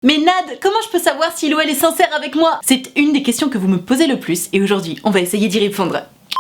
Mais Nad, comment je peux savoir si Loël est sincère avec moi? C'est une des questions que vous me posez le plus et aujourd'hui, on va essayer d'y répondre.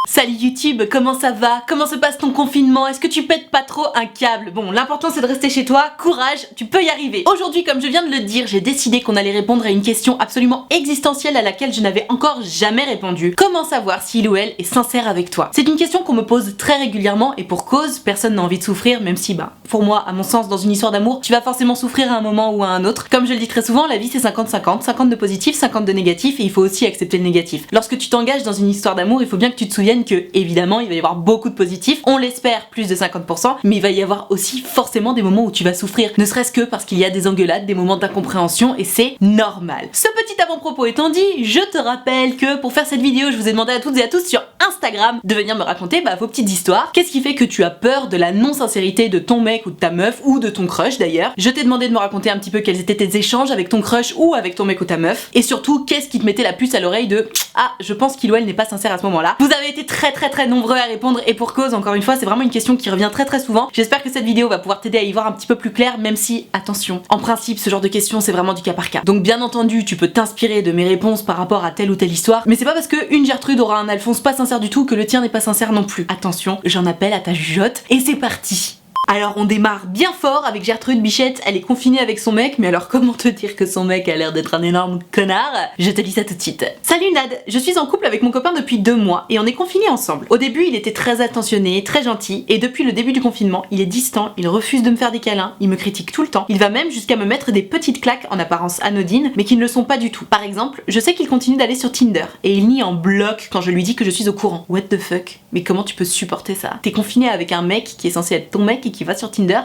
Salut YouTube, comment ça va? Comment se passe ton confinement? Est-ce que tu pètes pas trop un câble? Bon, l'important c'est de rester chez toi, courage, tu peux y arriver. Aujourd'hui, comme je viens de le dire, j'ai décidé qu'on allait répondre à une question absolument existentielle à laquelle je n'avais encore jamais répondu. Comment savoir si Loël est sincère avec toi? C'est une question qu'on me pose très régulièrement et pour cause, personne n'a envie de souffrir, même si, pour moi, à mon sens, dans une histoire d'amour, tu vas forcément souffrir à un moment ou à un autre. Comme je le dis très souvent, la vie c'est 50-50, 50 de positif, 50 de négatif et il faut aussi accepter le négatif. Lorsque tu t'engages dans une histoire d'amour, il faut bien que tu te souviennes que, évidemment, il va y avoir beaucoup de positifs, on l'espère plus de 50%, mais il va y avoir aussi forcément des moments où tu vas souffrir, ne serait-ce que parce qu'il y a des engueulades, des moments d'incompréhension et c'est normal. Ce petit avant-propos étant dit, je te rappelle que pour faire cette vidéo, je vous ai demandé à toutes et à tous sur Instagram de venir me raconter vos petites histoires. Qu'est-ce qui fait que tu as peur de la non-sincérité de ton mec ou de ta meuf ou de ton crush d'ailleurs? Je t'ai demandé de me raconter un petit peu quels étaient tes échanges avec ton crush ou avec ton mec ou ta meuf et surtout qu'est-ce qui te mettait la puce à l'oreille de ah, je pense qu'Iloël n'est pas sincère à ce moment-là. Vous avez été très nombreux à répondre et pour cause, encore une fois, c'est vraiment une question qui revient très souvent. J'espère que cette vidéo va pouvoir t'aider à y voir un petit peu plus clair, même si, attention, en principe, ce genre de questions, c'est vraiment du cas par cas. Donc bien entendu, tu peux t'inspirer de mes réponses par rapport à telle ou telle histoire, mais c'est pas parce que une Gertrude aura un Alphonse pas sincère du tout que le tien n'est pas sincère non plus. Attention, j'en appelle à ta jugeote et c'est parti. Alors on démarre bien fort avec Gertrude Bichette, elle est confinée avec son mec, mais alors comment te dire que son mec a l'air d'être un énorme connard? Je te dis ça tout de suite. Salut Nad, je suis en couple avec mon copain depuis 2 mois et on est confinés ensemble. Au début il était très attentionné, très gentil et depuis le début du confinement il est distant, il refuse de me faire des câlins, il me critique tout le temps, il va même jusqu'à me mettre des petites claques en apparence anodines mais qui ne le sont pas du tout. Par exemple, je sais qu'il continue d'aller sur Tinder et il nie en bloc quand je lui dis que je suis au courant. What the fuck? Mais comment tu peux supporter ça? T'es confiné avec un mec qui est censé être ton mec et qui va sur Tinder?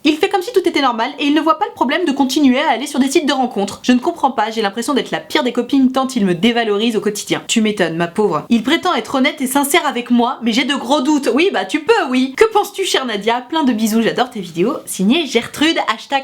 Il fait comme si tout était normal et il ne voit pas le problème de continuer à aller sur des sites de rencontres. Je ne comprends pas, j'ai l'impression d'être la pire des copines tant il me dévalorise au quotidien. Tu m'étonnes, ma pauvre. Il prétend être honnête et sincère avec moi, mais j'ai de gros doutes. Oui, tu peux, oui. Que penses-tu, chère Nadia? Plein de bisous, j'adore tes vidéos. Signé Gertrude,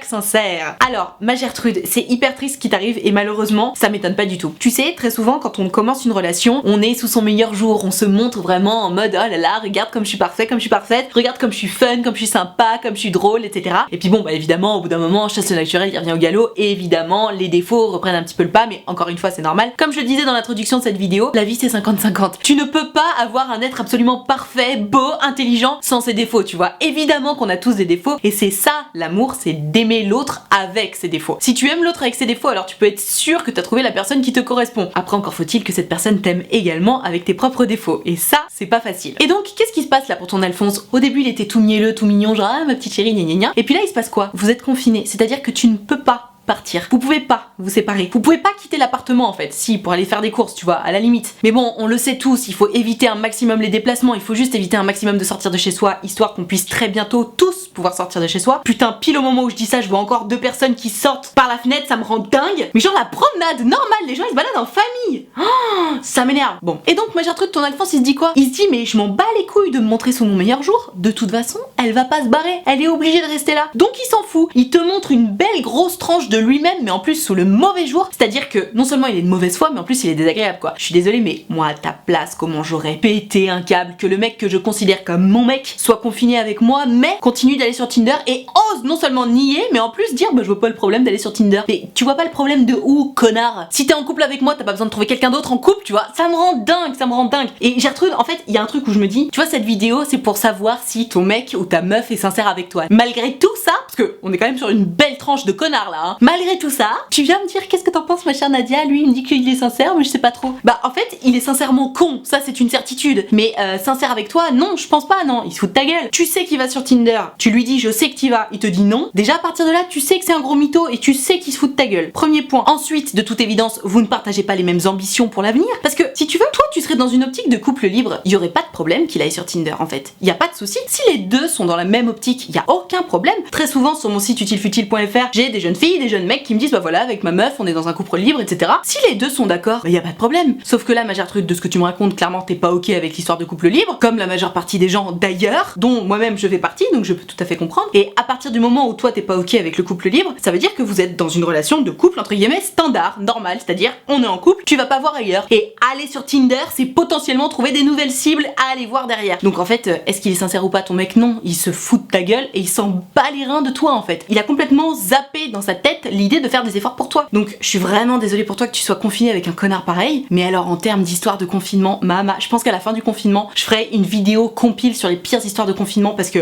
#sincère. Alors, ma Gertrude, c'est hyper triste ce qui t'arrive et malheureusement, ça m'étonne pas du tout. Tu sais, très souvent, quand on commence une relation, on est sous son meilleur jour, on se montre vraiment en mode oh là là, regarde comme je suis parfait, comme je suis parfaite, regarde comme je suis fun, comme je suis sympa, comme je suis drôle, etc. Et puis évidemment, au bout d'un moment, chasse le naturel, il revient au galop, et évidemment, les défauts reprennent un petit peu le pas, mais encore une fois, c'est normal. Comme je le disais dans l'introduction de cette vidéo, la vie c'est 50-50. Tu ne peux pas avoir un être absolument parfait, beau, intelligent, sans ses défauts, tu vois. Évidemment qu'on a tous des défauts, et c'est ça, l'amour, c'est d'aimer l'autre avec ses défauts. Si tu aimes l'autre avec ses défauts, alors tu peux être sûr que t'as trouvé la personne qui te correspond. Après, encore faut-il que cette personne t'aime également avec tes propres défauts, et ça, c'est pas facile. Et donc, qu'est-ce qui se passe là pour ton Alphonse? Au début, il était tout mielleux, tout mignon, genre ah ma petite chérie, gna gna gna. Et puis là, il se passe quoi? Vous êtes confinés, c'est-à-dire que tu ne peux pas partir. Vous pouvez pas vous séparer. Vous pouvez pas quitter l'appartement en fait. Si, pour aller faire des courses, tu vois, à la limite. Mais bon, on le sait tous, il faut éviter un maximum les déplacements, il faut juste éviter un maximum de sortir de chez soi, histoire qu'on puisse très bientôt tous pouvoir sortir de chez soi. Putain, pile au moment où je dis ça, je vois encore 2 personnes qui sortent par la fenêtre, ça me rend dingue. Mais genre la promenade, normale, les gens ils se baladent en famille. Oh, ça m'énerve. Bon. Et donc, ma Gertrude, ton Alphonse, il se dit quoi? Il se dit, mais je m'en bats les couilles de me montrer sous mon meilleur jour. De toute façon, elle va pas se barrer. Elle est obligée de rester là. Donc il s'en fout. Il te montre une belle grosse tranche de lui-même, mais en plus sous le mauvais jour, c'est-à-dire que non seulement il est de mauvaise foi, mais en plus il est désagréable quoi. Je suis désolée, mais moi à ta place, comment j'aurais pété un câble que le mec que je considère comme mon mec soit confiné avec moi, mais continue d'aller sur Tinder et ose non seulement nier, mais en plus dire je vois pas le problème d'aller sur Tinder. Mais tu vois pas le problème de où, connard? Si t'es en couple avec moi, t'as pas besoin de trouver quelqu'un d'autre en couple, tu vois. Ça me rend dingue, ça me rend dingue. Et Gertrude, en fait, il y a un truc où je me dis, tu vois, cette vidéo, c'est pour savoir si ton mec ou ta meuf est sincère avec toi. Malgré tout ça, parce que on est quand même sur une belle tranche de connard là, hein. Malgré tout ça, tu viens me dire qu'est-ce que t'en penses ma chère Nadia? Lui il me dit qu'il est sincère mais je sais pas trop. En fait il est sincèrement con, ça c'est une certitude. Mais sincère avec toi, non je pense pas, non, il se fout de ta gueule. Tu sais qu'il va sur Tinder, tu lui dis je sais que t'y vas, il te dit non. Déjà à partir de là tu sais que c'est un gros mytho et tu sais qu'il se fout de ta gueule. Premier point. Ensuite de toute évidence vous ne partagez pas les mêmes ambitions pour l'avenir. Parce que si tu veux, toi tu serais dans une optique de couple libre, il y aurait pas de problème qu'il aille sur Tinder en fait. Il y a pas de souci. Si les deux sont dans la même optique, il y a aucun problème. Très souvent sur mon site utilefutile.fr, j'ai des jeunes filles, des jeunes mecs qui me disent voilà avec ma meuf on est dans un couple libre, etc. Si les deux sont d'accord, y a pas de problème. Sauf que là, ma Gertrude, de ce que tu me racontes, clairement t'es pas ok avec l'histoire de couple libre, comme la majeure partie des gens d'ailleurs, dont moi-même je fais partie, donc je peux tout à fait comprendre. Et à partir du moment où toi t'es pas ok avec le couple libre, ça veut dire que vous êtes dans une relation de couple entre guillemets standard, normal, c'est-à-dire on est en couple, tu vas pas voir ailleurs. Et aller sur Tinder, faire, c'est potentiellement trouver des nouvelles cibles à aller voir derrière. Donc en fait, est-ce qu'il est sincère ou pas ton mec? Non, il se fout de ta gueule et il s'en bat les reins de toi en fait. Il a complètement zappé dans sa tête l'idée de faire des efforts pour toi. Donc je suis vraiment désolée pour toi que tu sois confiné avec un connard pareil, mais alors en termes d'histoire de confinement, Mama, je pense qu'à la fin du confinement, je ferai une vidéo compile sur les pires histoires de confinement parce que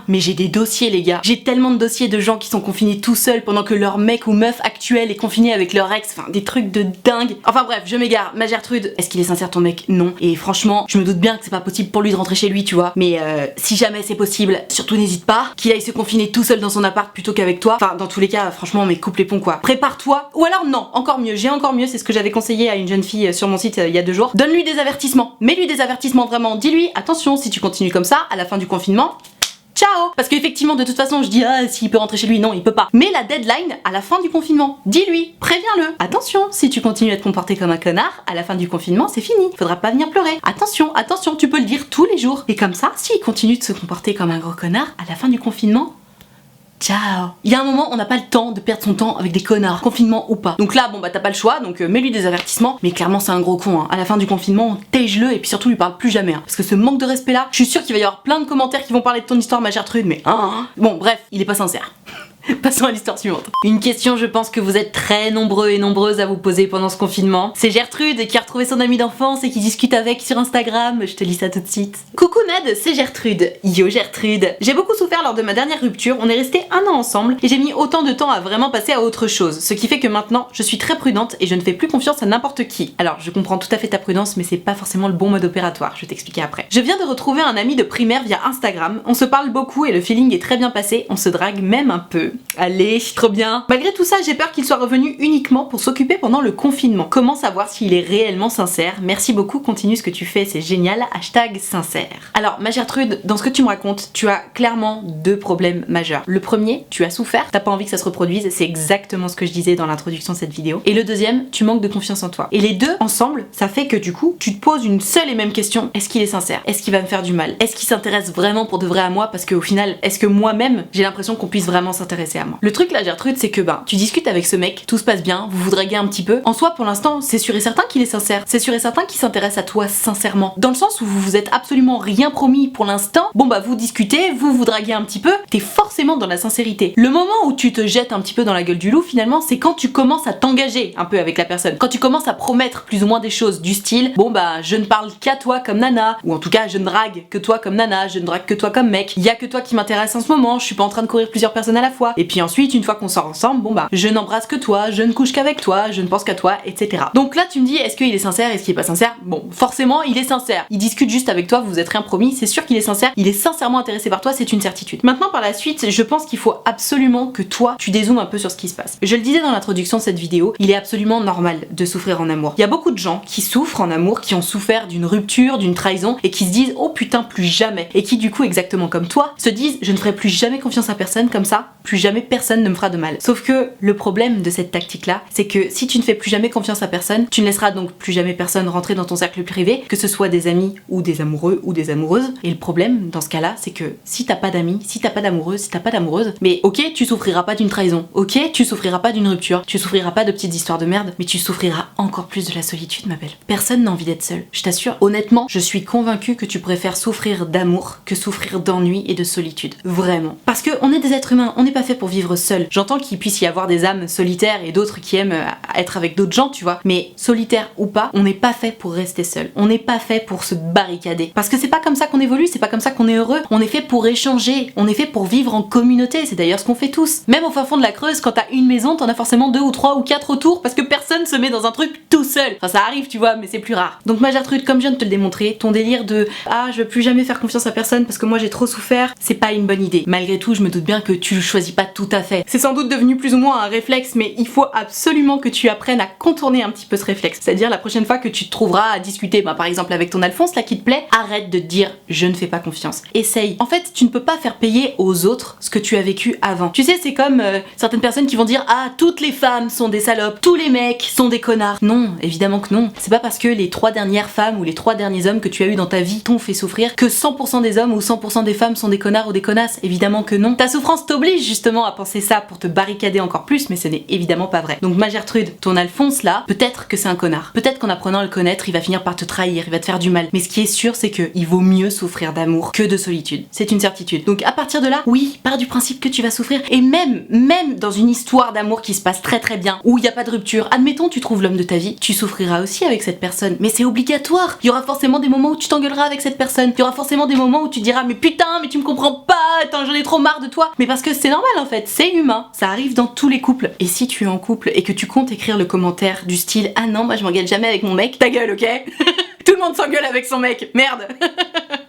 mais j'ai des dossiers les gars. J'ai tellement de dossiers de gens qui sont confinés tout seuls pendant que leur mec ou meuf actuel est confiné avec leur ex, enfin des trucs de dingue. Enfin bref, je m'égare. Ma Gertrude, est-ce qu'il est sincère ton mec? Non. Et franchement, je me doute bien que c'est pas possible pour lui de rentrer chez lui, tu vois. Mais si jamais c'est possible, surtout n'hésite pas, qu'il aille se confiner tout seul dans son appart plutôt qu'avec toi. Enfin dans tous les cas, franchement, mais coupe les ponts quoi. Prépare-toi. Ou alors non, encore mieux, j'ai encore mieux, c'est ce que j'avais conseillé à une jeune fille sur mon site il y a 2 jours. Donne-lui des avertissements. Mets-lui des avertissements vraiment. Dis-lui, attention, si tu continues comme ça, à la fin du confinement, ciao! Parce qu'effectivement, de toute façon, je dis s'il peut rentrer chez lui, non, il peut pas. Mais la deadline à la fin du confinement, dis-lui, préviens-le. Attention, si tu continues à te comporter comme un connard, à la fin du confinement, c'est fini. Faudra pas venir pleurer. Attention, attention, tu peux le dire tous les jours. Et comme ça, s'il continue de se comporter comme un gros connard, à la fin du confinement, ciao. Il y a un moment, on n'a pas le temps de perdre son temps avec des connards, confinement ou pas. Donc là, bon bah t'as pas le choix, donc mets-lui des avertissements. Mais clairement, c'est un gros con. Hein. À la fin du confinement, tège-le et puis surtout lui parle plus jamais. Hein. Parce que ce manque de respect là, je suis sûre qu'il va y avoir plein de commentaires qui vont parler de ton histoire, ma Gertrude, mais bon, bref, il est pas sincère. Passons à l'histoire suivante. Une question, je pense que vous êtes très nombreux et nombreuses à vous poser pendant ce confinement. C'est Gertrude qui a retrouvé son amie d'enfance et qui discute avec sur Instagram. Je te lis ça tout de suite. Coucou Nad, c'est Gertrude. Yo Gertrude. J'ai beaucoup souffert lors de ma dernière rupture. On est resté 1 an ensemble et j'ai mis autant de temps à vraiment passer à autre chose. Ce qui fait que maintenant, je suis très prudente et je ne fais plus confiance à n'importe qui. Alors, je comprends tout à fait ta prudence, mais c'est pas forcément le bon mode opératoire. Je vais t'expliquer après. Je viens de retrouver un ami de primaire via Instagram. On se parle beaucoup et le feeling est très bien passé. On se drague même un peu. Allez, trop bien. Malgré tout ça, j'ai peur qu'il soit revenu uniquement pour s'occuper pendant le confinement. Comment savoir s'il est réellement sincère? Merci beaucoup, continue ce que tu fais, c'est génial. #sincère. Alors, ma Gertrude, dans ce que tu me racontes, tu as clairement 2 problèmes majeurs. Le premier, tu as souffert, t'as pas envie que ça se reproduise, c'est exactement ce que je disais dans l'introduction de cette vidéo. Et le deuxième, tu manques de confiance en toi. Et les deux, ensemble, ça fait que du coup, tu te poses une seule et même question. Est-ce qu'il est sincère? Est-ce qu'il va me faire du mal? Est-ce qu'il s'intéresse vraiment pour de vrai à moi? Parce qu'au final, est-ce que moi-même, j'ai l'impression qu'on puisse vraiment s'intéresser à moi? Le truc là, Gertrude, c'est que tu discutes avec ce mec, tout se passe bien, vous vous draguez un petit peu. En soi, pour l'instant, c'est sûr et certain qu'il est sincère. C'est sûr et certain qu'il s'intéresse à toi sincèrement. Dans le sens où vous vous êtes absolument rien promis pour l'instant. Bon vous discutez, vous vous draguez un petit peu, t'es forcément dans la sincérité. Le moment où tu te jettes un petit peu dans la gueule du loup, finalement, c'est quand tu commences à t'engager un peu avec la personne. Quand tu commences à promettre plus ou moins des choses du style, je ne parle qu'à toi comme nana, ou en tout cas, je ne drague que toi comme nana, je ne drague que toi comme mec. Il y a que toi qui m'intéresse en ce moment, je suis pas en train de courir plusieurs personnes à la fois. Et puis ensuite, une fois qu'on sort ensemble, je n'embrasse que toi, je ne couche qu'avec toi, je ne pense qu'à toi, etc. Donc là, tu me dis, est-ce qu'il est sincère, est-ce qu'il est pas sincère? Bon, forcément, il est sincère. Il discute juste avec toi, vous vous êtes rien promis, c'est sûr qu'il est sincère, il est sincèrement intéressé par toi, c'est une certitude. Maintenant, par la suite, je pense qu'il faut absolument que toi, tu dézoomes un peu sur ce qui se passe. Je le disais dans l'introduction de cette vidéo, il est absolument normal de souffrir en amour. Il y a beaucoup de gens qui souffrent en amour, qui ont souffert d'une rupture, d'une trahison, et qui se disent, oh putain, plus jamais. Et qui, du coup, exactement comme toi, se disent, je ne ferai plus jamais confiance à personne comme ça, plus jamais personne ne me fera de mal. Sauf que le problème de cette tactique-là, c'est que si tu ne fais plus jamais confiance à personne, tu ne laisseras donc plus jamais personne rentrer dans ton cercle privé, que ce soit des amis ou des amoureux ou des amoureuses. Et le problème dans ce cas-là, c'est que si t'as pas d'amis, si t'as pas d'amoureuse, si t'as pas d'amoureuse, mais ok, tu souffriras pas d'une trahison, ok, tu souffriras pas d'une rupture, tu souffriras pas de petites histoires de merde, mais tu souffriras encore plus de la solitude, ma belle. Personne n'a envie d'être seul, je t'assure. Honnêtement, je suis convaincue que tu préfères souffrir d'amour que souffrir d'ennui et de solitude. Vraiment. Parce que on est des êtres humains, on n'est pas fait pour vivre seul. J'entends qu'il puisse y avoir des âmes solitaires et d'autres qui aiment être avec d'autres gens, tu vois, mais solitaire ou pas, on n'est pas fait pour rester seul. On n'est pas fait pour se barricader. Parce que c'est pas comme ça qu'on évolue, c'est pas comme ça qu'on est heureux. On est fait pour échanger, on est fait pour vivre en communauté, c'est d'ailleurs ce qu'on fait tous. Même au fin fond de la Creuse, quand t'as une maison, t'en as forcément 2 ou 3 ou 4 autour parce que personne se met dans un truc tout seul. Enfin, ça arrive, tu vois, mais c'est plus rare. Donc ma Gertrude, comme je viens de te le démontrer, ton délire de je veux plus jamais faire confiance à personne parce que moi j'ai trop souffert, c'est pas une bonne idée. Malgré tout, je me doute bien que tu le choisis pas tout à fait. C'est sans doute devenu plus ou moins un réflexe, mais il faut absolument que tu apprennes à contourner un petit peu ce réflexe. C'est-à-dire la prochaine fois que tu te trouveras à discuter, par exemple avec ton Alphonse là qui te plaît, arrête de te dire je ne fais pas confiance. Essaye. En fait, tu ne peux pas faire payer aux autres ce que tu as vécu avant. Tu sais, c'est comme certaines personnes qui vont dire toutes les femmes sont des salopes, tous les mecs sont des connards. Non, évidemment que non. C'est pas parce que les 3 dernières femmes ou les 3 derniers hommes que tu as eu dans ta vie t'ont fait souffrir que 100% des hommes ou 100% des femmes sont des connards ou des connasses. Évidemment que non. Ta souffrance t'oblige justement à penser ça pour te barricader encore plus, mais ce n'est évidemment pas vrai. Donc ma Gertrude, ton Alphonse là, peut-être que c'est un connard. Peut-être qu'en apprenant à le connaître, il va finir par te trahir, il va te faire du mal. Mais ce qui est sûr, c'est que il vaut mieux souffrir d'amour que de solitude. C'est une certitude. Donc à partir de là, oui, pars du principe que tu vas souffrir. Et même dans une histoire d'amour qui se passe très très bien, où il n'y a pas de rupture, admettons tu trouves l'homme de ta vie, tu souffriras aussi avec cette personne. Mais c'est obligatoire. Il y aura forcément des moments où tu t'engueuleras avec cette personne. Il y aura forcément des moments où tu diras mais putain, mais tu me comprends pas, attends, j'en ai trop marre de toi. Mais parce que c'est normal en fait, c'est humain. Ça arrive dans tous les couples. Et si tu es en couple et que tu comptes écrire le commentaire du style ah non, moi je m'engueule jamais avec mon mec, ta gueule, ok? Tout le monde s'engueule avec son mec, merde.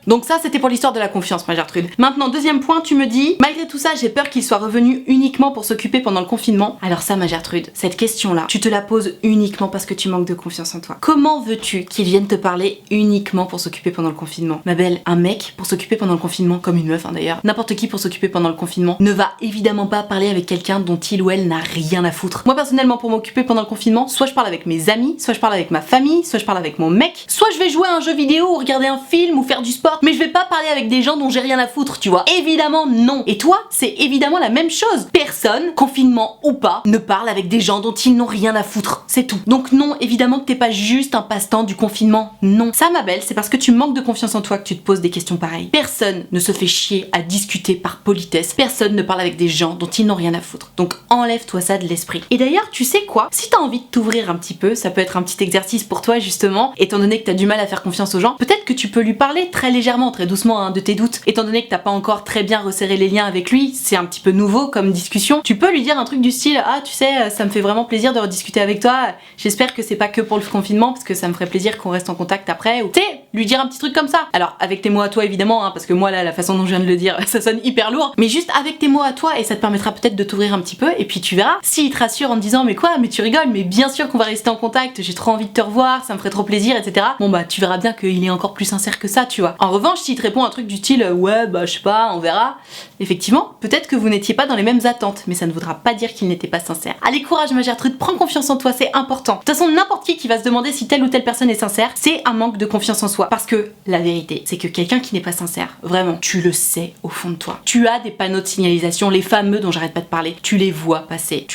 Donc ça c'était pour l'histoire de la confiance, ma Gertrude. Maintenant, deuxième point, tu me dis malgré tout ça j'ai peur qu'il soit revenu uniquement pour s'occuper pendant le confinement. Alors ça ma Gertrude, cette question là, tu te la poses uniquement parce que tu manques de confiance en toi. Comment veux-tu qu'il vienne te parler uniquement pour s'occuper pendant le confinement? Ma belle, un mec pour s'occuper pendant le confinement, comme une meuf d'ailleurs, n'importe qui pour s'occuper pendant le confinement, ne va évidemment pas parler avec quelqu'un dont il ou elle n'a rien à foutre. Moi personnellement pour m'occuper pendant le confinement, soit je parle avec mes amis, soit je parle avec ma famille, soit je parle avec mon mec, soit je vais jouer à un jeu vidéo ou regarder un film ou faire du sport, mais je vais pas parler avec des gens dont j'ai rien à foutre, tu vois. Évidemment non. Et toi, c'est évidemment la même chose. Personne, confinement ou pas, ne parle avec des gens dont ils n'ont rien à foutre. C'est tout. Donc non, évidemment que t'es pas juste un passe-temps du confinement. Non. Ça, ma belle, c'est parce que tu manques de confiance en toi que tu te poses des questions pareilles. Personne ne se fait chier à discuter par politesse. Personne ne parle avec des gens dont ils n'ont rien à foutre. Donc enlève-toi ça de l'esprit. Et d'ailleurs, tu sais quoi? Si t'as envie de t'ouvrir un petit peu, ça peut être un petit exercice pour toi justement, étant donné que t'as du mal à faire confiance aux gens, peut-être que tu peux lui parler très légèrement, très doucement hein, de tes doutes. Étant donné que t'as pas encore très bien resserré les liens avec lui, c'est un petit peu nouveau comme discussion, tu peux lui dire un truc du style ah tu sais ça me fait vraiment plaisir de rediscuter avec toi, j'espère que c'est pas que pour le confinement parce que ça me ferait plaisir qu'on reste en contact après, ou tu sais, lui dire un petit truc comme ça. Alors avec tes mots à toi évidemment hein, parce que moi là la façon dont je viens de le dire ça sonne hyper lourd, mais juste avec tes mots à toi et ça te permettra peut-être de t'ouvrir un petit peu et puis tu verras, s'il te rassure en te disant mais quoi, mais tu rigoles, mais bien sûr qu'on va rester en contact, j'ai trop envie de te revoir, ça me ferait trop plaisir, etc. Bon bah tu verras bien qu'il est encore plus sincère que ça, tu vois. En revanche, s'il te répond un truc du style ouais bah je sais pas, on verra, effectivement, peut-être que vous n'étiez pas dans les mêmes attentes, mais ça ne voudra pas dire qu'il n'était pas sincère. Allez courage ma Gertrude, prends confiance en toi, c'est important. De toute façon, n'importe qui va se demander si telle ou telle personne est sincère, c'est un manque de confiance en soi. Parce que la vérité, c'est que quelqu'un qui n'est pas sincère, vraiment, tu le sais au fond de toi. Tu as des panneaux de signalisation, les fameux dont j'arrête pas de parler, tu les vois passer,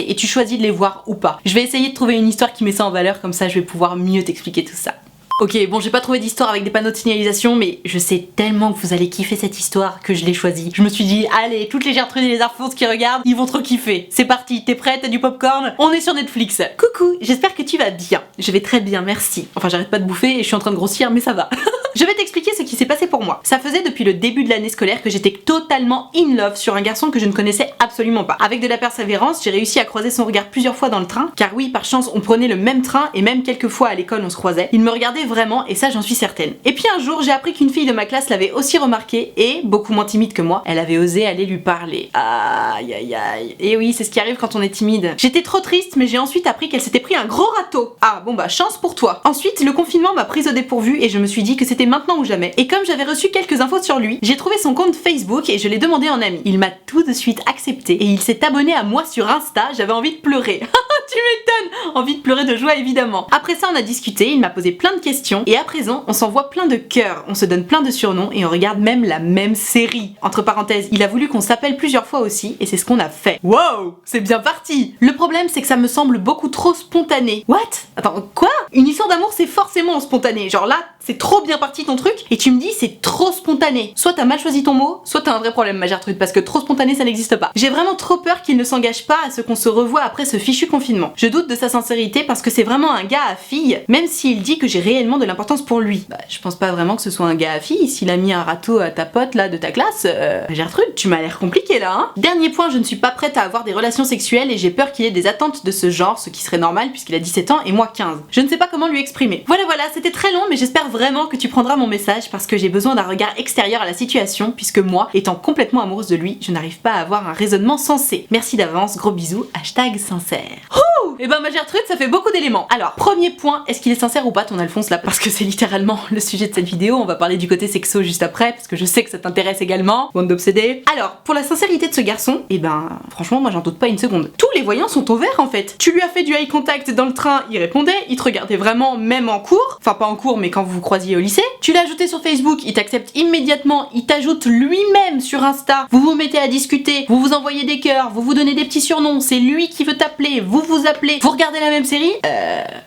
et tu choisis de les voir ou pas. Je vais essayer de trouver une histoire qui met ça en valeur, comme ça je vais pouvoir mieux t'expliquer tout ça. Ok, bon j'ai pas trouvé d'histoire avec des panneaux de signalisation, mais je sais tellement que vous allez kiffer cette histoire que je l'ai choisie. Je me suis dit, allez, toutes les Gertrudes et les Alphonse qui regardent, ils vont trop kiffer. C'est parti, t'es prête, t'as du popcorn? On est sur Netflix. Coucou, j'espère que tu vas bien. Je vais très bien, merci. Enfin j'arrête pas de bouffer et je suis en train de grossir, mais ça va. Je vais t'expliquer ce qui s'est passé pour moi. Ça faisait depuis le début de l'année scolaire que j'étais totalement in love sur un garçon que je ne connaissais absolument pas. Avec de la persévérance, j'ai réussi à croiser son regard plusieurs fois dans le train, car oui, par chance, on prenait le même train et même quelques fois à l'école on se croisait. Il me regardait vraiment et ça j'en suis certaine. Et puis un jour, j'ai appris qu'une fille de ma classe l'avait aussi remarqué et, beaucoup moins timide que moi, elle avait osé aller lui parler. Aïe aïe aïe. Et oui, c'est ce qui arrive quand on est timide. J'étais trop triste, mais j'ai ensuite appris qu'elle s'était pris un gros râteau. Ah bon bah chance pour toi. Ensuite, le confinement m'a prise au dépourvu et je me suis dit que c'était maintenant ou jamais. Et comme j'avais reçu quelques infos sur lui, j'ai trouvé son compte Facebook et je l'ai demandé en ami. Il m'a tout de suite accepté et il s'est abonné à moi sur Insta, j'avais envie de pleurer. Tu m'étonnes! Envie de pleurer de joie évidemment. Après ça on a discuté, il m'a posé plein de questions et à présent on s'envoie plein de cœurs, on se donne plein de surnoms et on regarde même la même série. Entre parenthèses, il a voulu qu'on s'appelle plusieurs fois aussi et c'est ce qu'on a fait. Wow! C'est bien parti! Le problème c'est que ça me semble beaucoup trop spontané. What? Attends, quoi? Une histoire d'amour c'est forcément spontané. Genre là, c'est trop bien parti ton truc et tu me dis c'est trop spontané. Soit t'as mal choisi ton mot, soit t'as un vrai problème ma Gertrude parce que trop spontané ça n'existe pas. J'ai vraiment trop peur qu'il ne s'engage pas à ce qu'on se revoie après ce fichu confinement. Je doute de sa sincérité parce que c'est vraiment un gars à fille, même s'il dit que j'ai réellement de l'importance pour lui. Bah je pense pas vraiment que ce soit un gars à fille, s'il a mis un râteau à ta pote là de ta classe, Gertrude, tu m'as l'air compliqué là hein. Dernier point, je ne suis pas prête à avoir des relations sexuelles et j'ai peur qu'il ait des attentes de ce genre, ce qui serait normal puisqu'il a 17 ans et moi 15. Je ne sais pas comment lui exprimer. Voilà, c'était très long mais j'espère vraiment que tu prendras mon message parce que j'ai besoin d'un regard extérieur à la situation puisque moi, étant complètement amoureuse de lui, je n'arrive pas à avoir un raisonnement sensé. Merci d'avance, gros bisous, #sincère. Ouh, Et ben ma Gertrude, ça fait beaucoup d'éléments. Alors, premier point, est-ce qu'il est sincère ou pas ton Alphonse là? Parce que c'est littéralement le sujet de cette vidéo, on va parler du côté sexo juste après, parce que je sais que ça t'intéresse également, bande d'obsédés. Alors, pour la sincérité de ce garçon, et ben franchement moi j'en doute pas une seconde. Tous les voyants sont au vert en fait. Tu lui as fait du eye contact dans le train, il répondait, il te regardait vraiment même en cours, enfin pas en cours mais quand vous vous croisiez au lycée. Tu l'as ajouté sur Facebook, il t'accepte immédiatement, il t'ajoute lui-même sur Insta, vous vous mettez à discuter, vous vous envoyez des cœurs, vous vous donnez des petits surnoms, c'est lui qui veut t'appeler, vous vous appelez, vous regardez la même série,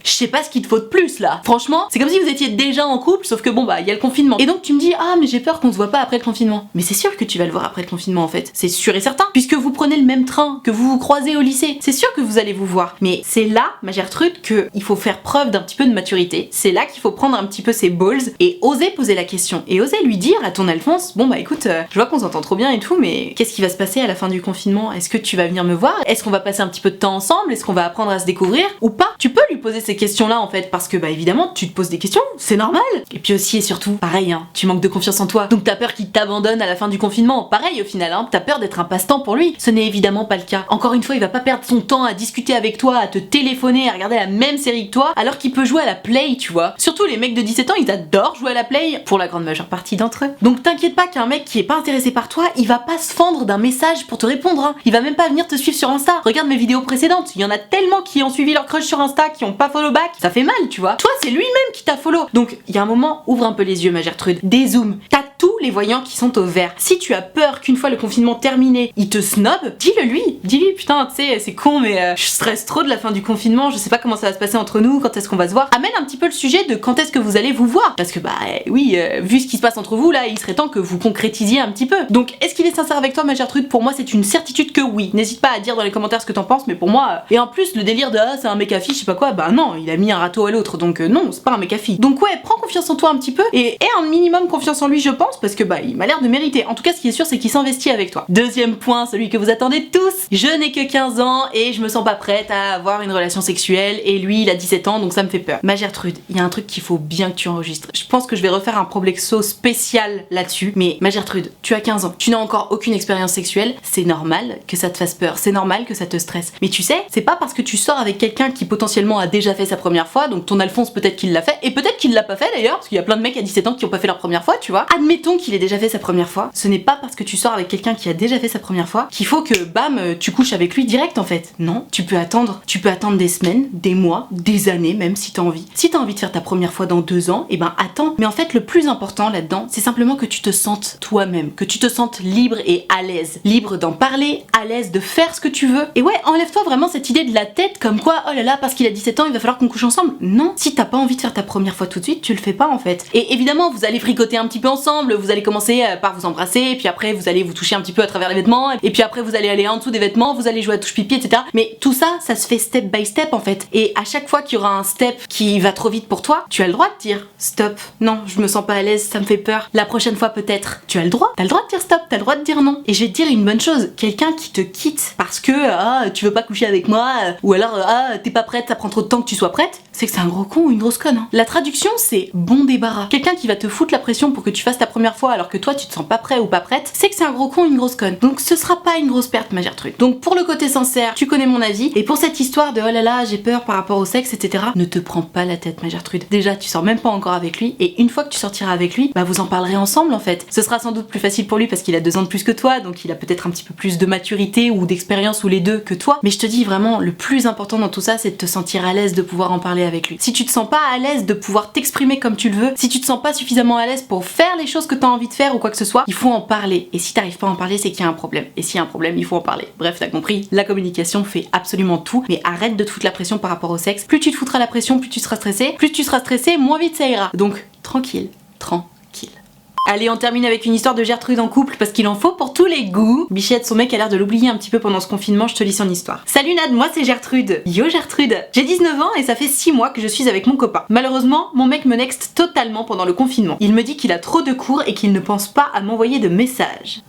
je sais pas ce qu'il te faut de plus là. Franchement, c'est comme si vous étiez déjà en couple, sauf que bon bah il y a le confinement. Et donc tu me dis ah mais j'ai peur qu'on se voit pas après le confinement. Mais c'est sûr que tu vas le voir après le confinement en fait, c'est sûr et certain, puisque vous prenez le même train, que vous vous croisez au lycée, c'est sûr que vous allez vous voir. Mais c'est là, ma Gertrude, que il faut faire preuve d'un petit peu de maturité, c'est là qu'il faut prendre un petit peu ses balls et oser poser la question, et oser lui dire à ton Alphonse, bon bah écoute, je vois qu'on s'entend trop bien et tout, mais qu'est-ce qui va se passer à la fin du confinement? Est-ce que tu vas venir me voir? Est-ce qu'on va passer un petit peu de temps ensemble? Est-ce qu'on va apprendre à se découvrir ou pas? Tu peux lui poser ces questions là en fait, parce que bah évidemment tu te poses des questions, c'est normal. Et puis aussi et surtout, pareil hein, tu manques de confiance en toi, donc t'as peur qu'il t'abandonne à la fin du confinement, pareil au final hein, t'as peur d'être un passe-temps pour lui, ce n'est évidemment pas le cas. Encore une fois, il va pas perdre son temps à discuter avec toi, à te téléphoner, à regarder la même série que toi, alors qu'il peut jouer à la play, tu vois. Surtout les mecs de 17 ans, ils adorent jouer à la play, pour la grande majeure partie d'entre eux. Donc t'inquiète pas qu'un mec qui est pas intéressé par toi, il va pas se fendre d'un message pour te répondre, hein. Il va même pas venir te suivre sur Insta. Regarde mes vidéos précédentes, il y en a tellement qui ont suivi leur crush sur Insta, qui ont pas follow back, ça fait mal, tu vois. Toi, c'est lui-même qui t'a follow. Donc il y a un moment, ouvre un peu les yeux, ma Gertrude, dézoome. T'as tous les voyants qui sont au vert. Si tu as peur qu'une fois le confinement terminé, il te snob, dis-le lui. Dis-lui, putain, tu sais, c'est con, mais je stresse trop de la fin du confinement, je sais pas comment ça va se passer entre nous, quand est-ce qu'on va se voir. Amène un petit peu le sujet de quand est-ce que vous allez vous voir. Parce que bah oui, vu ce qui se passe entre vous là, il serait temps que vous concrétisiez un petit peu. Donc est-ce qu'il est sincère avec toi, ma Gertrude? Pour moi, c'est une certitude que oui. N'hésite pas à dire dans les commentaires ce que t'en penses, mais pour moi, et en plus, le délire de ah, c'est un mec à fille, je sais pas quoi, bah non, il a mis un râteau à l'autre, donc non, c'est pas un mec à fille. Donc ouais, prends confiance en toi un petit peu et aie un minimum confiance en lui, je pense, parce que bah il m'a l'air de mériter. En tout cas, ce qui est sûr, c'est qu'il s'investit avec toi. Deuxième point, celui que vous attendez tous. Je n'ai que 15 ans et je me sens pas prête à avoir une relation sexuelle et lui, il a 17 ans, donc ça me fait peur. Ma Gertrude, il y a un truc qu'il faut bien que tu enregistres. Je pense que je vais refaire un Problexo spécial là-dessus, mais ma Gertrude, tu as 15 ans, tu n'as encore aucune expérience sexuelle, c'est normal que ça te fasse peur, c'est normal que ça te stresse. Mais tu sais, c'est pas parce que tu sors avec quelqu'un qui potentiellement a déjà fait sa première fois, donc ton Alphonse peut-être qu'il l'a fait, et peut-être qu'il l'a pas fait d'ailleurs, parce qu'il y a plein de mecs à 17 ans qui ont pas fait leur première fois, tu vois. Admettons qu'il ait déjà fait sa première fois, ce n'est pas parce que tu sors avec quelqu'un qui a déjà fait sa première fois qu'il faut que bam, tu couches avec lui direct en fait. Non, tu peux attendre des semaines, des mois, des années même si t'as envie. Si t'as envie de faire ta première fois dans 2 ans, et ben attends. Mais en fait, le plus important là-dedans, c'est simplement que tu te sentes toi-même, que tu te sentes libre et à l'aise. Libre d'en parler, à l'aise de faire ce que tu veux. Et ouais, enlève-toi vraiment cette idée de la tête comme quoi, oh là là, parce qu'il a 17 ans, il va falloir qu'on couche ensemble. Non, si t'as pas envie de faire ta première fois tout de suite, tu le fais pas en fait. Et évidemment, vous allez fricoter un petit peu ensemble, vous allez commencer par vous embrasser, et puis après vous allez vous toucher un petit peu à travers les vêtements, et puis après vous allez aller en dessous des vêtements, vous allez jouer à touche pipi, etc. Mais tout ça, ça se fait step by step en fait. Et à chaque fois qu'il y aura un step qui va trop vite pour toi, tu as le droit de dire stop, non, je me sens pas à l'aise, ça me fait peur, la prochaine fois peut-être. Tu as le droit, t'as le droit de dire stop, t'as le droit de dire non. Et je vais te dire une bonne chose, quelqu'un qui te quitte parce que tu veux pas coucher avec moi, ou alors t'es pas prête, ça prend trop de temps que tu sois prête, c'est que c'est un gros con ou une grosse conne. Hein. La traduction c'est bon débarras. Quelqu'un qui va te foutre la pression pour que tu fasses ta première fois alors que toi tu te sens pas prêt ou pas prête, c'est que c'est un gros con ou une grosse conne. Donc ce sera pas une grosse perte, ma Gertrude. Donc pour le côté sincère, tu connais mon avis, et pour cette histoire de oh là là j'ai peur par rapport au sexe, etc., ne te prends pas la tête, ma Gertrude. Déjà tu sors même pas encore avec lui, et une fois que tu sortiras avec lui, bah vous en parlerez ensemble en fait. Ce sera sans doute plus facile pour lui parce qu'il a 2 ans de plus que toi, donc il a peut-être un petit peu plus de maturité ou d'expérience ou les deux que toi. Mais je te dis vraiment, le plus important dans tout ça, c'est de te sentir à l'aise de pouvoir en parler avec lui. Si tu te sens pas à l'aise de pouvoir t'exprimer comme tu le veux, si tu te sens pas suffisamment à l'aise pour faire les choses que t'as envie de faire ou quoi que ce soit, il faut en parler. Et si t'arrives pas à en parler, c'est qu'il y a un problème. Et s'il y a un problème, il faut en parler. Bref, t'as compris, la communication fait absolument tout, mais arrête de te foutre la pression par rapport au sexe. Plus tu te foutras la pression, plus tu seras stressé, moins vite ça ira. Donc, tranquille, tranquille. Allez, on termine avec une histoire de Gertrude en couple parce qu'il en faut pour tous les goûts. Bichette, son mec a l'air de l'oublier un petit peu pendant ce confinement, je te lis son histoire. Salut Nad, moi c'est Gertrude. Yo Gertrude. J'ai 19 ans et ça fait 6 mois que je suis avec mon copain. Malheureusement, mon mec me next totalement pendant le confinement. Il me dit qu'il a trop de cours et qu'il ne pense pas à m'envoyer de messages.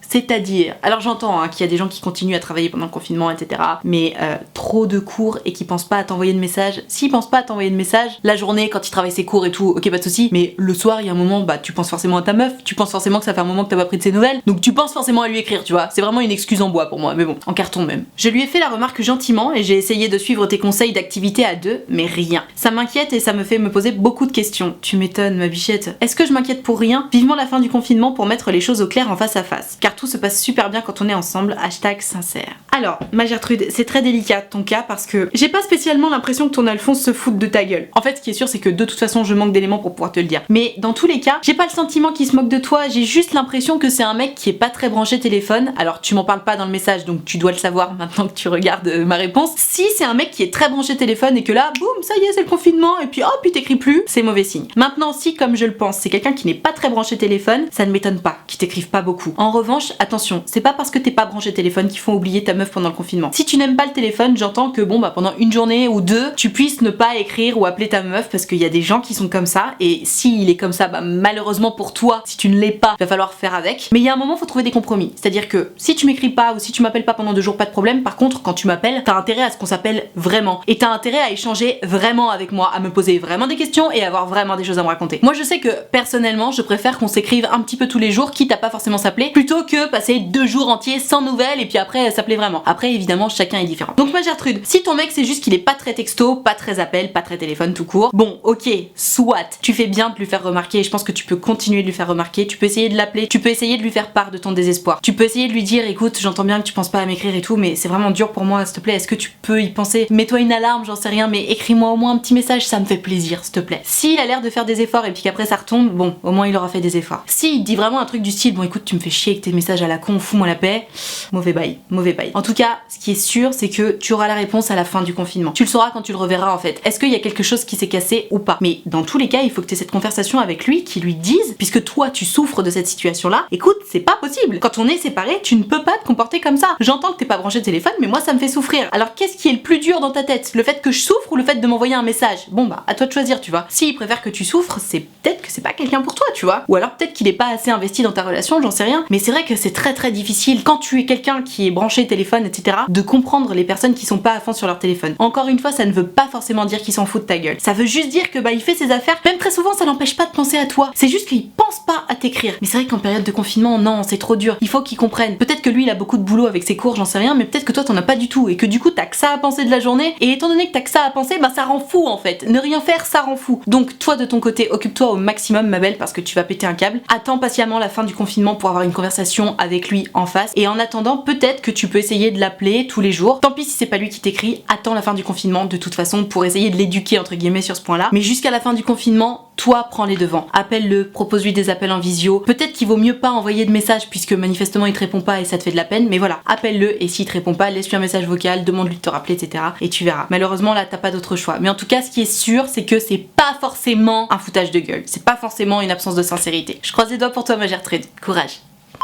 C'est-à-dire, alors j'entends qu'il y a des gens qui continuent à travailler pendant le confinement, etc. Mais trop de cours et qui pensent pas à t'envoyer de messages. S'ils pensent pas à t'envoyer de messages, la journée quand ils travaillent ses cours et tout, ok pas de soucis. Mais le soir, il y a un moment, bah tu penses forcément à ta meuf, tu penses forcément que ça fait un moment que t'as pas pris de ses nouvelles, donc tu penses forcément à lui écrire, tu vois. C'est vraiment une excuse en bois pour moi, mais bon, en carton même. Je lui ai fait la remarque gentiment et j'ai essayé de suivre tes conseils d'activité à deux, mais rien. Ça m'inquiète et ça me fait me poser beaucoup de questions. Tu m'étonnes, ma bichette. Est-ce que je m'inquiète pour rien? Vivement la fin du confinement pour mettre les choses au clair en face à face. Car tout se passe super bien quand on est ensemble, hashtag sincère. Alors, ma Gertrude, c'est très délicat ton cas parce que j'ai pas spécialement l'impression que ton Alphonse se fout de ta gueule. En fait, ce qui est sûr, c'est que de toute façon, je manque d'éléments pour pouvoir te le dire. Mais dans tous les cas, j'ai pas le sentiment qu'il se moque de toi, j'ai juste l'impression que c'est un mec qui est pas très branché téléphone. Alors, tu m'en parles pas dans le message, donc tu dois le savoir maintenant que tu regardes ma réponse. Si c'est un mec qui est très branché téléphone et que là, boum, ça y est, c'est le confinement, et puis hop, puis t'écris plus, c'est mauvais signe. Maintenant, si, comme je le pense, c'est quelqu'un qui n'est pas très branché téléphone, ça ne m'étonne pas qu'il t'écrive pas beaucoup. En revanche, attention, c'est pas parce que t'es pas branché téléphone qu'ils font oublier ta meuf pendant le confinement. Si tu n'aimes pas le téléphone, j'entends que bon bah pendant une journée ou deux, tu puisses ne pas écrire ou appeler ta meuf parce qu'il y a des gens qui sont comme ça et s'il est comme ça, bah malheureusement pour toi, si tu ne l'es pas, il va falloir faire avec. Mais il y a un moment, faut trouver des compromis. C'est-à-dire que si tu m'écris pas ou si tu m'appelles pas pendant 2 jours, pas de problème. Par contre, quand tu m'appelles, t'as intérêt à ce qu'on s'appelle vraiment. Et t'as intérêt à échanger vraiment avec moi, à me poser vraiment des questions et à avoir vraiment des choses à me raconter. Moi je sais que personnellement, je préfère qu'on s'écrive un petit peu tous les jours, quitte à pas forcément s'appeler, plutôt que passer 2 jours entiers sans nouvelles et puis après s'appeler vraiment. Après évidemment chacun est différent. Donc ma Gertrude, si ton mec c'est juste qu'il est pas très texto, pas très appel, pas très téléphone tout court, bon ok, soit, tu fais bien de lui faire remarquer et je pense que tu peux continuer de lui faire remarquer, tu peux essayer de l'appeler, tu peux essayer de lui faire part de ton désespoir, tu peux essayer de lui dire écoute j'entends bien que tu penses pas à m'écrire et tout mais c'est vraiment dur pour moi s'il te plaît, est-ce que tu peux y penser, mets-toi une alarme, j'en sais rien mais écris-moi au moins un petit message, ça me fait plaisir s'il te plaît. S'il a l'air de faire des efforts et puis qu'après ça retombe, bon au moins il aura fait des efforts. S'il dit vraiment un truc du style bon écoute tu me fais chier avec tes messages à la con, fous-moi la paix, mauvais bail, mauvais bail. En tout cas ce qui est sûr c'est que tu auras la réponse à la fin du confinement. Tu le sauras quand tu le reverras en fait. Est-ce qu'il y a quelque chose qui s'est cassé ou pas? Mais dans tous les cas il faut que tu aies cette conversation avec lui, qui lui dise, puisque toi tu souffres de cette situation là, écoute c'est pas possible. Quand on est séparés tu ne peux pas te comporter comme ça. J'entends que t'es pas branché de téléphone mais moi ça me fait souffrir. Alors qu'est-ce qui est le plus dur dans ta tête? Le fait que je souffre ou le fait de m'envoyer un message? Bon bah à toi de choisir tu vois. S'il préfère que tu souffres, c'est peut-être que c'est pas quelqu'un pour toi tu vois. Ou alors peut-être qu'il est pas assez investi dans ta relation, j'en sais rien. Mais c'est vrai que c'est très très difficile quand tu es quelqu'un qui est branché téléphone etc. de comprendre les personnes qui sont pas à fond sur leur téléphone. Encore une fois ça ne veut pas forcément dire qu'il s'en fout de ta gueule. Ça veut juste dire que bah il fait ses affaires. Même très souvent ça n'empêche pas de penser à toi. C'est juste qu'il pense pas à t'écrire. Mais c'est vrai qu'en période de confinement non c'est trop dur. Il faut qu'il comprenne. Peut-être que lui il a beaucoup de boulot avec ses cours, j'en sais rien, mais peut-être que toi t'en as pas du tout et que du coup t'as que ça à penser de la journée et étant donné que t'as que ça à penser, bah ça rend fou en fait. Ne rien faire ça rend fou. Donc toi de ton côté occupe-toi au maximum ma belle parce que tu vas péter un câble. Attends patiemment la fin du confinement pour avoir une conversation avec lui en face et en attendant peut-être que tu peux essayer de l'appeler tous les jours. Tant pis si c'est pas lui qui t'écrit, attends la fin du confinement de toute façon pour essayer de l'éduquer entre guillemets sur ce point là. Mais jusqu'à la fin du confinement, toi prends les devants. Appelle-le, propose-lui des appels en visio. Peut-être qu'il vaut mieux pas envoyer de message puisque manifestement il te répond pas et ça te fait de la peine, mais voilà, appelle-le et s'il te répond pas, laisse-lui un message vocal, demande-lui de te rappeler, etc. Et tu verras. Malheureusement là t'as pas d'autre choix. Mais en tout cas ce qui est sûr c'est que c'est pas forcément un foutage de gueule. C'est pas forcément une absence de sincérité. Je croise les doigts pour toi ma Gertrude. Courage.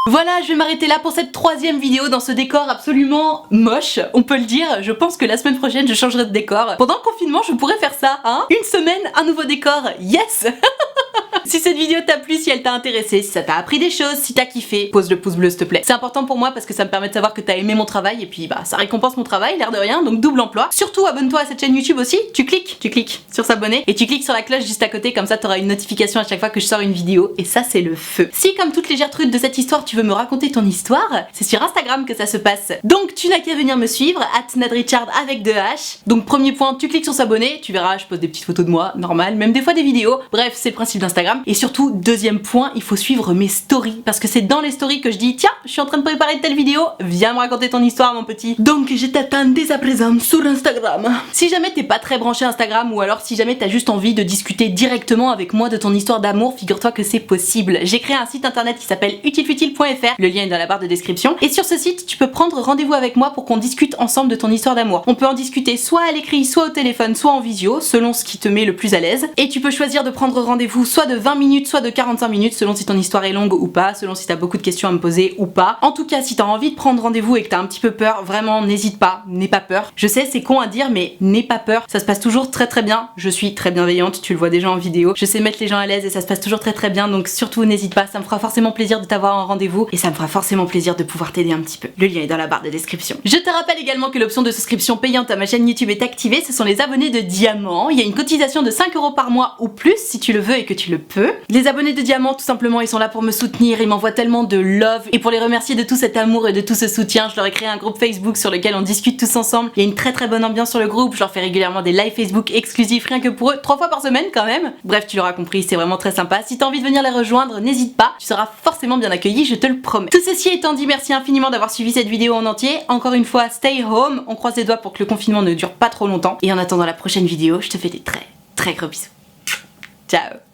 Voilà, je vais m'arrêter là pour cette 3e vidéo dans ce décor absolument moche, on peut le dire. Je pense que la semaine prochaine je changerai de décor. Pendant le confinement je pourrais faire ça, hein. Une semaine, un nouveau décor, yes. Si cette vidéo t'a plu, si elle t'a intéressé, si ça t'a appris des choses, si t'as kiffé, pose le pouce bleu s'il te plaît. C'est important pour moi parce que ça me permet de savoir que t'as aimé mon travail et puis bah ça récompense mon travail, l'air de rien, donc double emploi. Surtout abonne-toi à cette chaîne YouTube aussi, tu cliques sur s'abonner et tu cliques sur la cloche juste à côté, comme ça t'auras une notification à chaque fois que je sors une vidéo et ça c'est le feu. Si comme toutes les Gertrudes de cette histoire tu veux me raconter ton histoire, c'est sur Instagram que ça se passe. Donc tu n'as qu'à venir me suivre, @nadrichard avec 2 H. Donc premier point, tu cliques sur s'abonner, tu verras je pose des petites photos de moi, normal, même des fois des vidéos, bref c'est le principe d'Instagram. Et surtout, deuxième point, il faut suivre mes stories. Parce que c'est dans les stories que je dis tiens, je suis en train de préparer telle vidéo, viens me raconter ton histoire mon petit. Donc je t'attends dès à présent sur Instagram. Si jamais t'es pas très branché Instagram ou alors si jamais t'as juste envie de discuter directement avec moi de ton histoire d'amour, figure-toi que c'est possible. J'ai créé un site internet qui s'appelle utilefutile.fr, le lien est dans la barre de description. Et sur ce site, tu peux prendre rendez-vous avec moi pour qu'on discute ensemble de ton histoire d'amour. On peut en discuter soit à l'écrit, soit au téléphone, soit en visio, selon ce qui te met le plus à l'aise. Et tu peux choisir de prendre rendez-vous soit de 20 20 minutes, soit de 45 minutes, selon si ton histoire est longue ou pas, selon si t'as beaucoup de questions à me poser ou pas. En tout cas, si t'as envie de prendre rendez-vous et que t'as un petit peu peur, vraiment n'hésite pas, n'aie pas peur. Je sais, c'est con à dire, mais n'aie pas peur. Ça se passe toujours très très bien. Je suis très bienveillante, tu le vois déjà en vidéo. Je sais mettre les gens à l'aise et ça se passe toujours très très bien, donc surtout n'hésite pas. Ça me fera forcément plaisir de t'avoir en rendez-vous et ça me fera forcément plaisir de pouvoir t'aider un petit peu. Le lien est dans la barre de description. Je te rappelle également que l'option de souscription payante à ma chaîne YouTube est activée. Ce sont les abonnés de diamant. Il y a une cotisation de 5 € par mois ou plus si tu le veux et que tu le peux. Les abonnés de diamant, tout simplement, ils sont là pour me soutenir. Ils m'envoient tellement de love et pour les remercier de tout cet amour et de tout ce soutien, je leur ai créé un groupe Facebook sur lequel on discute tous ensemble. Il y a une très très bonne ambiance sur le groupe. Je leur fais régulièrement des lives Facebook exclusifs rien que pour eux, 3 fois par semaine quand même. Bref, tu l'auras compris, c'est vraiment très sympa. Si t'as envie de venir les rejoindre, n'hésite pas. Tu seras forcément bien accueilli, je te le promets. Tout ceci étant dit, merci infiniment d'avoir suivi cette vidéo en entier. Encore une fois, stay home. On croise les doigts pour que le confinement ne dure pas trop longtemps. Et en attendant la prochaine vidéo, je te fais des très très gros bisous. Ciao.